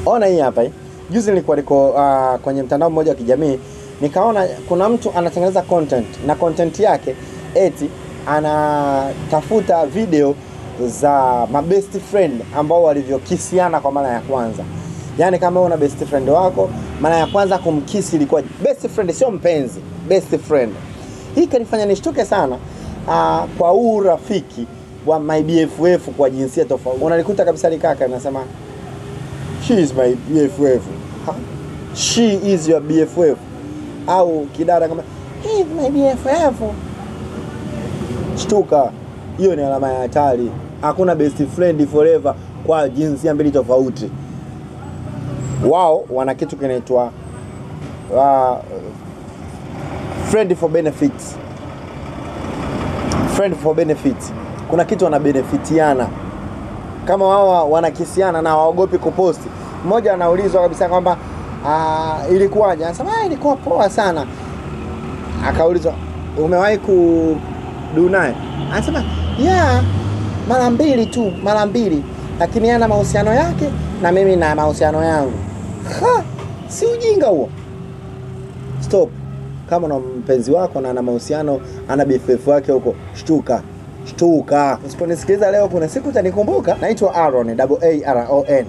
Ona hii hapa hii. Juzi nilikuwa niko kwenye mtandao mmoja wa kijamii, nikaona kuna mtu anatengeneza content na content yake eti anatafuta video za my best friend ambao walivyokisiana kwa mara ya kwanza. Yaani kama una best friend wako, mara ya kwanza kumkisi ilikuwa best friend, sio mpenzi, best friend. Hii kanifanya nishtuke sana kwa huu rafiki wa my BFF kwa jinsia tofauti. Unalikuta kabisa likaka anasema she is my BFF. She is your BFF. Au kidada kama he is my BFF. Shtuka. Hiyo ni alama ya hatari. Hakuna best friend forever kwa jinsia mbili tofauti. Wao wana kitu kinaitwa friend for benefits. Friend for benefits. Kuna kitu wana benefitiana. Kama wao wanakisiana na waogopi kuposti. Mmoja anaulizwa kabisa kwamba ilikuwaje? Anasema ilikuwa poa sana. Akaulizwa umewahi kudu naye? Anasema yeah, mara mbili. Lakini yana mahusiano yake na mimi na mahusiano yangu. Si ujinga huo. Stop. Kama na mpenzi wako na ana mahusiano, ana BFF wake huko, shtuka. Usiponisikiliza leo kuna siku utanikumbuka. Naitwa Aaron, AARON.